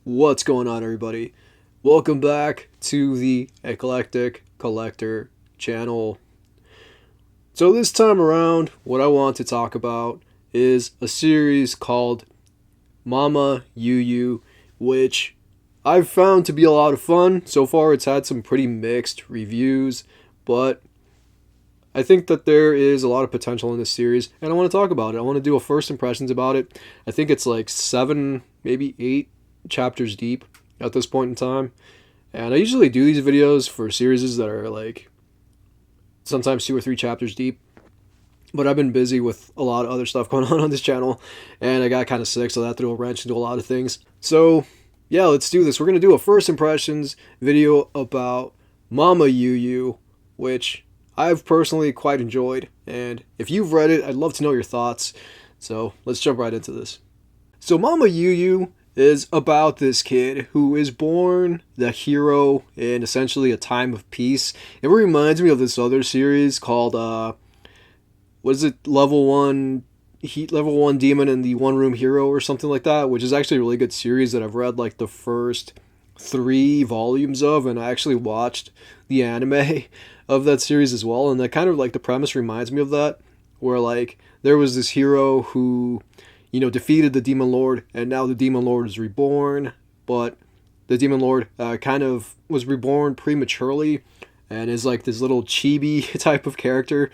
What's going on, everybody? Welcome back to the Eclectic Collector channel. So, this time around, what I want to talk about is a series called MamaYuyu, which I've found to be a lot of fun. So far, it's had some pretty mixed reviews, but I think that there is a lot of potential in this series, and I want to talk about it. I want to do a first impressions about it. I think it's like 7, maybe 8 chapters deep at this point in time. And I usually do these videos for series that are like sometimes 2 or 3 chapters deep. But I've been busy with a lot of other stuff going on this channel, and I got kind of sick, so that threw a wrench into a lot of things. So, yeah, let's do this. We're going to do a first impressions video about MamaYuyu, which I've personally quite enjoyed. And if you've read it, I'd love to know your thoughts. So, let's jump right into this. So, MamaYuyu is about this kid who is born the hero in essentially a time of peace. It reminds me of this other series called what is it, level 1 demon and the one room hero or something like that, which is actually a really good series that I've read like the first 3 volumes of, and I actually watched the anime of that series as well. And that kind of like the premise reminds me of that, where like there was this hero who defeated the Demon Lord, and now the Demon Lord is reborn, but the Demon Lord kind of was reborn prematurely and is like this little chibi type of character,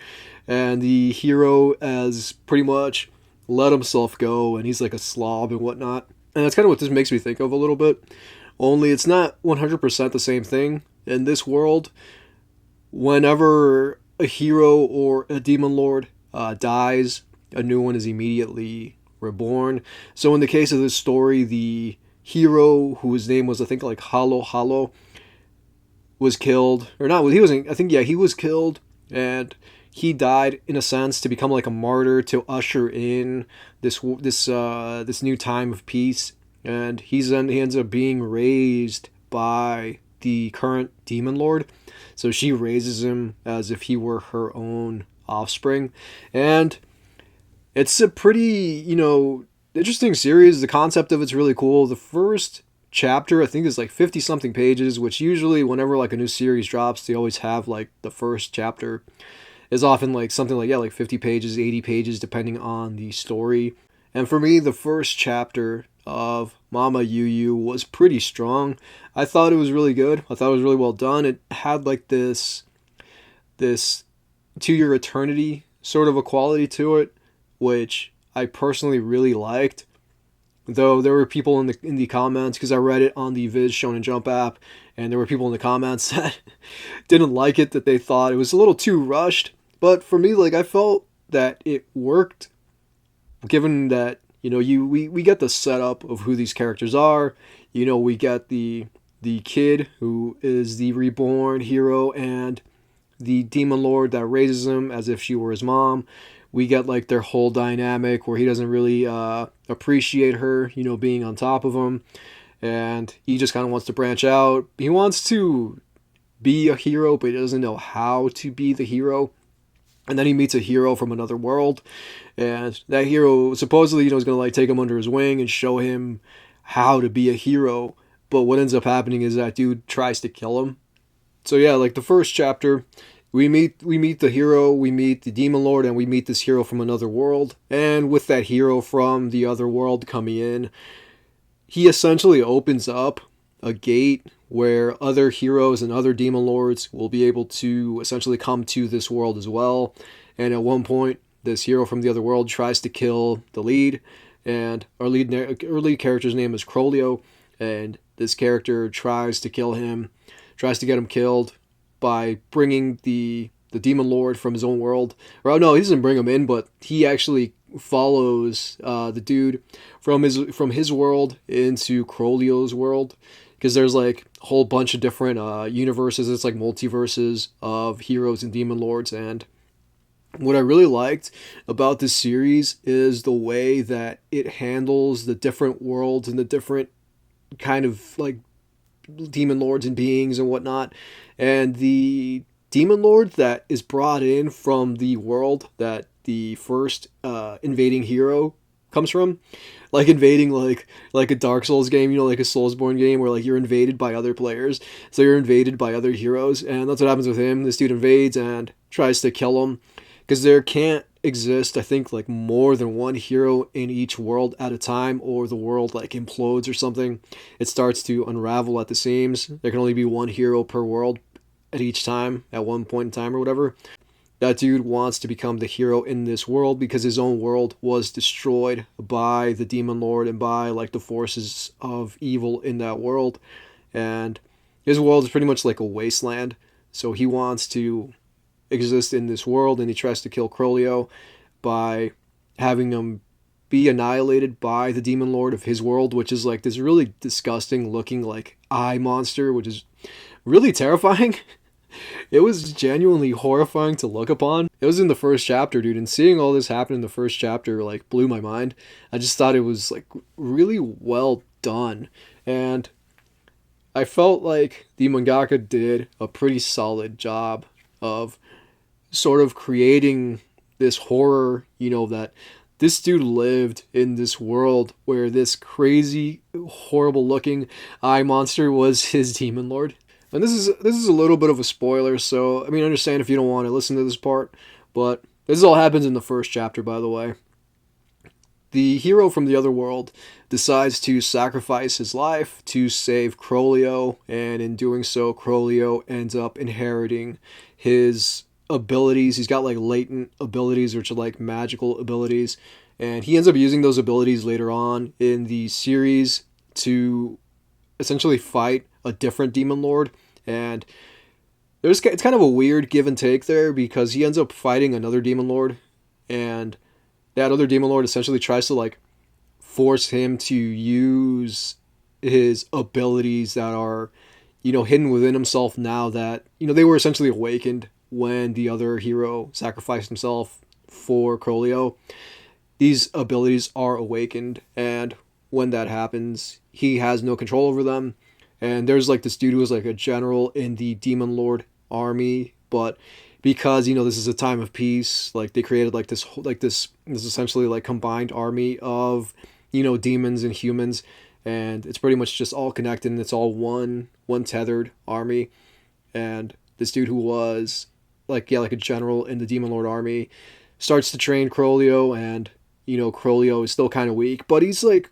and the hero has pretty much let himself go, and he's like a slob and whatnot. And that's kind of what this makes me think of a little bit, only it's not 100% the same thing. In this world, whenever a hero or a Demon Lord dies, a new one is immediately reborn. So in the case of this story, the hero, whose name was I think like Hollow, was killed, or not? He wasn't. I think he was killed, and he died in a sense to become like a martyr to usher in this new time of peace. And he ends up being raised by the current Demon Lord. So she raises him as if he were her own offspring, and it's a pretty, interesting series. The concept of it's really cool. The first chapter, I think, is like 50 something pages, which usually whenever like a new series drops, they always have like the first chapter is often like something like, like 50 pages, 80 pages, depending on the story. And for me, the first chapter of MamaYuyu was pretty strong. I thought it was really good. I thought it was really well done. It had like this To Your Eternity sort of a quality to it, which I personally really liked. Though there were people in the comments, because I read it on the Viz Shonen Jump app, and there were people in the comments that didn't like it, that they thought it was a little too rushed. But for me, like, I felt that it worked, given that we get the setup of who these characters are. We get the kid who is the reborn hero, and the Demon Lord that raises him as if she were his mom. We get like their whole dynamic where he doesn't really appreciate her, being on top of him, and he just kind of wants to branch out. He wants to be a hero, but he doesn't know how to be the hero. And then he meets a hero from another world, and that hero supposedly, is going to like take him under his wing and show him how to be a hero. But what ends up happening is that dude tries to kill him. So yeah, like the first chapter, we meet the hero, we meet the Demon Lord, and we meet this hero from another world. And with that hero from the other world coming in, he essentially opens up a gate where other heroes and other Demon Lords will be able to essentially come to this world as well. And at one point, this hero from the other world tries to kill the lead, and our lead character's name is Crolio, and this character tries to kill him, tries to get him killed by bringing the Demon Lord from his own world. Or no, he doesn't bring him in, but he actually follows the dude from his world into Crolio's world, because there's like a whole bunch of different universes. It's like multiverses of heroes and Demon Lords. And what I really liked about this series is the way that it handles the different worlds and the different kind of like Demon Lords and beings and whatnot. And the Demon Lord that is brought in from the world that the first invading hero comes from, like invading like a Dark Souls game, like a Soulsborne game where like you're invaded by other players, so you're invaded by other heroes, and that's what happens with him. This dude invades and tries to kill him because there can't exist, I think, like more than one hero in each world at a time, or the world like implodes or something. It starts to unravel at the seams. There can only be one hero per world at each time, at one point in time or whatever. That dude wants to become the hero in this world because his own world was destroyed by the Demon Lord and by like the forces of evil in that world. And his world is pretty much like a wasteland. So he wants to exist in this world, and he tries to kill Crolio by having him be annihilated by the Demon Lord of his world, which is like this really disgusting looking like eye monster, which is really terrifying. It was genuinely horrifying to look upon. It was in the first chapter, dude, and seeing all this happen in the first chapter like blew my mind. I just thought it was like really well done, and I felt like the mangaka did a pretty solid job of sort of creating this horror, that this dude lived in this world where this crazy, horrible looking eye monster was his demon lord. And this is a little bit of a spoiler, so I mean, I understand if you don't want to listen to this part, but this all happens in the first chapter, by the way. The hero from the other world decides to sacrifice his life to save Crolio, and in doing so, Crolio ends up inheriting his abilities. He's got like latent abilities, which are like magical abilities, and he ends up using those abilities later on in the series to essentially fight a different demon lord. And it's kind of a weird give and take there, because he ends up fighting another demon lord, and that other demon lord essentially tries to like force him to use his abilities that are hidden within himself, now that they were essentially awakened when the other hero sacrificed himself for Crolio. These abilities are awakened, and when that happens, he has no control over them. And there's like this dude who was like a general in the Demon Lord army, but because this is a time of peace, like they created like this essentially like combined army of demons and humans, and it's pretty much just all connected, and it's all one tethered army. And this dude who was like a general in the Demon Lord army starts to train Crolio, and Crolio is still kind of weak, but he's like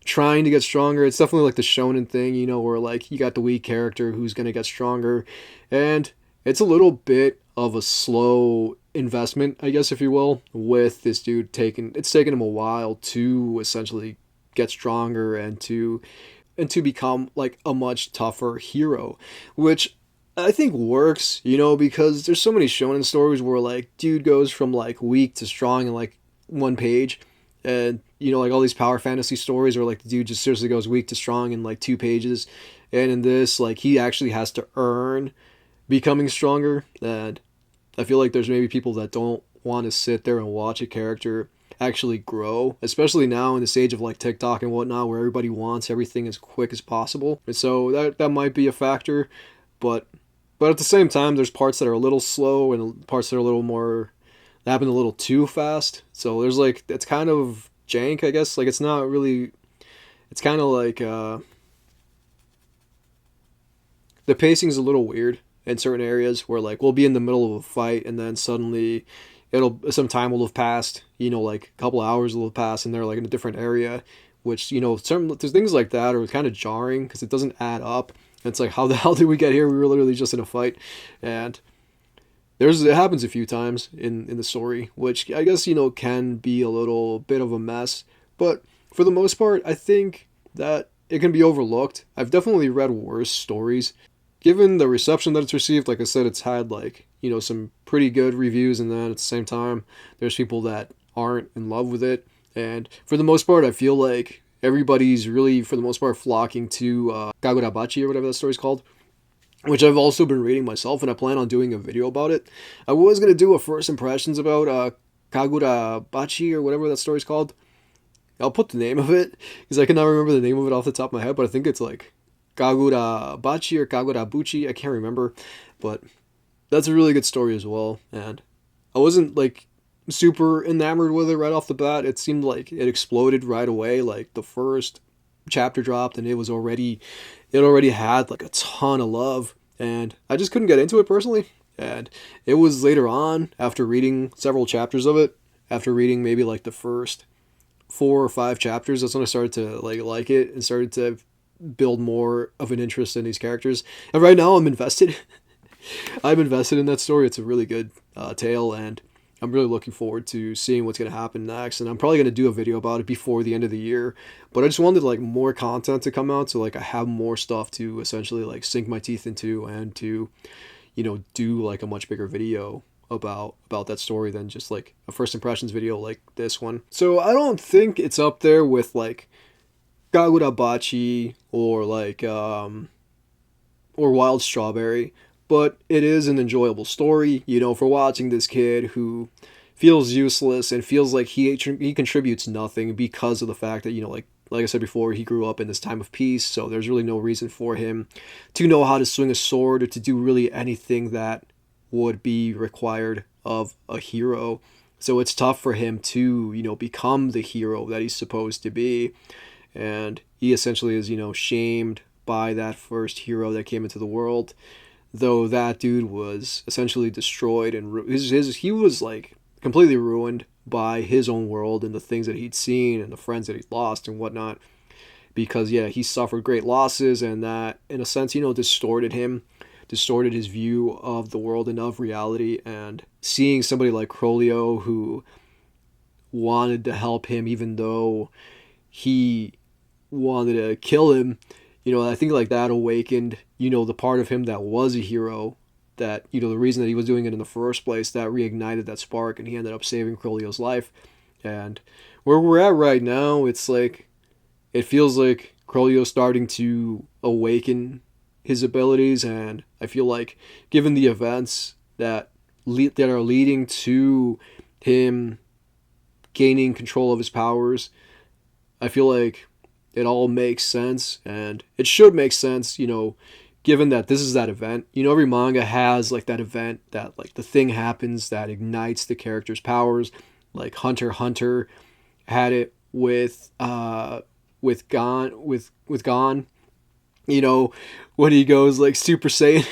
trying to get stronger. It's definitely like the shonen thing, where like you got the weak character who's going to get stronger, and it's a little bit of a slow investment, I guess, if you will, with this dude it's taken him a while to essentially get stronger and to become like a much tougher hero, which I think works, because there's so many shonen stories where like dude goes from like weak to strong in like one page, and like all these power fantasy stories where like the dude just seriously goes weak to strong in like 2 pages, and in this like he actually has to earn becoming stronger. And I feel like there's maybe people that don't want to sit there and watch a character actually grow, especially now in this age of like TikTok and whatnot, where everybody wants everything as quick as possible. And so that might be a factor, but at the same time, there's parts that are a little slow and parts that are a little more, that happen a little too fast. So there's like, it's kind of jank, I guess. Like it's not really, it's kind of like, the pacing's a little weird in certain areas where like we'll be in the middle of a fight, and then suddenly some time will have passed, like a couple of hours will have passed, and they're like in a different area, which, there's things like that are kind of jarring because it doesn't add up. It's like, how the hell did we get here? We were literally just in a fight. And it happens a few times in the story, which I guess, can be a little bit of a mess. But for the most part, I think that it can be overlooked. I've definitely read worse stories. Given the reception that it's received, like I said, it's had like, some pretty good reviews, and then at the same time, there's people that aren't in love with it. And for the most part, I feel like everybody's really, for the most part, flocking to Kagurabachi, or whatever that story's called, which I've also been reading myself, and I plan on doing a video about it. I was going to do a first impressions about Kagurabachi, or whatever that story's called. I'll put the name of it, because I cannot remember the name of it off the top of my head, but I think it's like Kagurabachi or Kagurabuchi, I can't remember, but that's a really good story as well. And I wasn't like super enamored with it right off the bat. It seemed like it exploded right away. Like the first chapter dropped and it already had like a ton of love, and I just couldn't get into it personally. And it was later on, after reading several chapters of it, after reading maybe like the first 4 or 5 chapters, that's when I started to like it and started to build more of an interest in these characters. And right now I'm invested. I'm invested in that story. It's a really good tale, and I'm really looking forward to seeing what's going to happen next. And I'm probably going to do a video about it before the end of the year. But I just wanted like more content to come out, so like I have more stuff to essentially like sink my teeth into, and to, you know, do like a much bigger video about that story than just like a first impressions video like this one. So I don't think it's up there with like Kagurabachi or like or Wild Strawberry, but it is an enjoyable story, you know, for watching this kid who feels useless and feels like he contributes nothing because of the fact that, you know, like I said before, he grew up in this time of peace, so there's really no reason for him to know how to swing a sword or to do really anything that would be required of a hero. So it's tough for him to, you know, become the hero that he's supposed to be. And he essentially is, you know, shamed by that first hero that came into the world, though that dude was essentially destroyed, and he was like completely ruined by his own world and the things that he'd seen and the friends that he'd lost and whatnot, because yeah, he suffered great losses, and that in a sense, you know, distorted his view of the world and of reality. And seeing somebody like Crolio who wanted to help him even though he wanted to kill him, you know, I think like that awakened, you know, the part of him that was a hero, that, you know, the reason that he was doing it in the first place, that reignited that spark, and he ended up saving Crolio's life. And where we're at right now, it's like, it feels like Crolio's starting to awaken his abilities, and I feel like given the events that are leading to him gaining control of his powers, I feel like it all makes sense, and it should make sense, you know, given that this is that event. You know, every manga has like that event that like the thing happens that ignites the character's powers. Like Hunter x Hunter had it with Gon, you know, when he goes like Super Saiyan.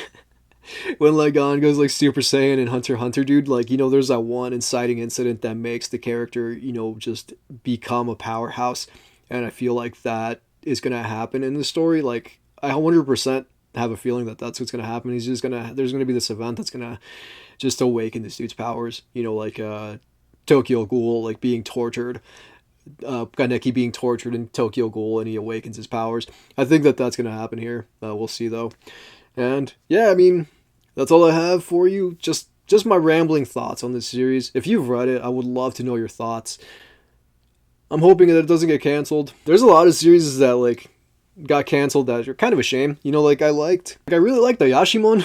When like Gon goes like Super Saiyan in Hunter x Hunter, dude, like, you know, there's that one inciting incident that makes the character, you know, just become a powerhouse. And I feel like that is going to happen in the story. Like, I 100% have a feeling that that's what's going to happen. There's going to be this event that's going to just awaken this dude's powers, you know, like Tokyo Ghoul, like being tortured, Kaneki being tortured in Tokyo Ghoul, and he awakens his powers. I think that that's going to happen here. We'll see though. And yeah, I mean, that's all I have for you. Just my rambling thoughts on this series. If you've read it, I would love to know your thoughts. I'm hoping that it doesn't get canceled. There's a lot of series that like got canceled that are kind of a shame. You know, like I really liked Ayashimon.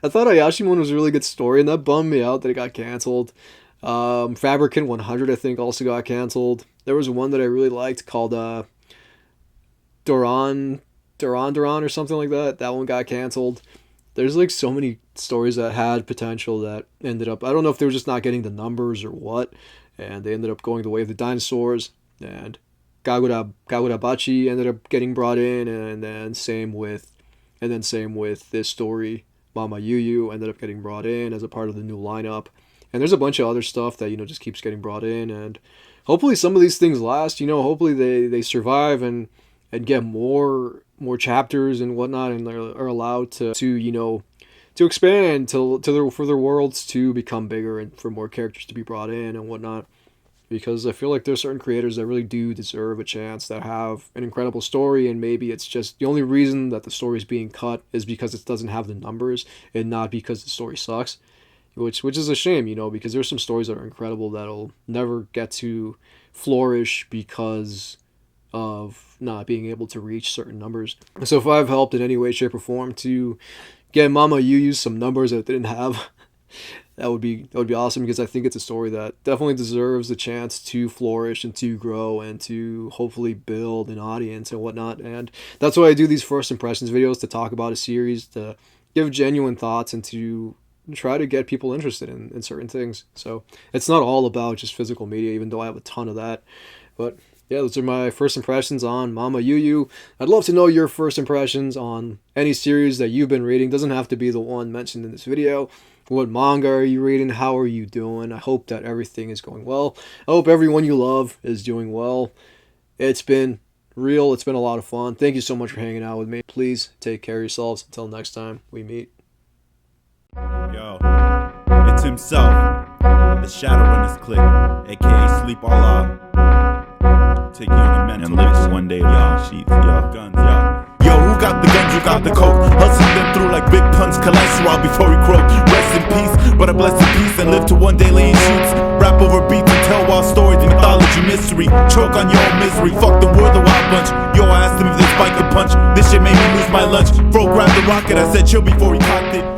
I thought Ayashimon was a really good story, and that bummed me out that it got canceled. Fabricant 100, I think, also got canceled. There was one that I really liked called Duran or something like that. That one got canceled. There's like so many stories that had potential that ended up, I don't know if they were just not getting the numbers or what, and they ended up going the way of the dinosaurs. And Kagurabachi ended up getting brought in, and then same with this story. MamaYuyu ended up getting brought in as a part of the new lineup. And there's a bunch of other stuff that, you know, just keeps getting brought in, and hopefully some of these things last, you know, hopefully they survive and get more chapters and whatnot, and are allowed to you know, to expand for their worlds to become bigger and for more characters to be brought in and whatnot. Because I feel like there's certain creators that really do deserve a chance, that have an incredible story, and maybe it's just the only reason that the story is being cut is because it doesn't have the numbers and not because the story sucks. Which is a shame, you know, because there's some stories that are incredible that'll never get to flourish because of not being able to reach certain numbers. So if I've helped in any way, shape, or form to get MamaYuyu some numbers that it didn't have, that would be awesome, because I think it's a story that definitely deserves a chance to flourish and to grow and to hopefully build an audience and whatnot. And that's why I do these first impressions videos, to talk about a series, to give genuine thoughts, and to try to get people interested in certain things. So it's not all about just physical media, even though I have a ton of that. But yeah, those are my first impressions on MamaYuyu. I'd love to know your first impressions on any series that you've been reading. Doesn't have to be the one mentioned in this video. What manga are you reading? How are you doing? I hope that everything is going well. I hope everyone you love is doing well. It's been real. It's been a lot of fun. Thank you so much for hanging out with me. Please take care of yourselves. Until next time we meet. Yo, it's himself, the Shadowrunners clique, aka Sleep Allah. Take you on a mental and live for one day, y'all. Sheets, y'all. Guns, y'all. Yo, who got the guns? You got the coke. Hustling them through like big punch cholesterol before he croak. Rest in peace, but a blessed peace and live to one day lay in shoots. Rap over beats and tell wild stories, the mythology mystery. Choke on your own misery. Fuck them, we're the wild bunch. Yo, I asked him if this bike could punch. This shit made me lose my lunch. Bro grabbed the rocket, I said chill before he cocked it.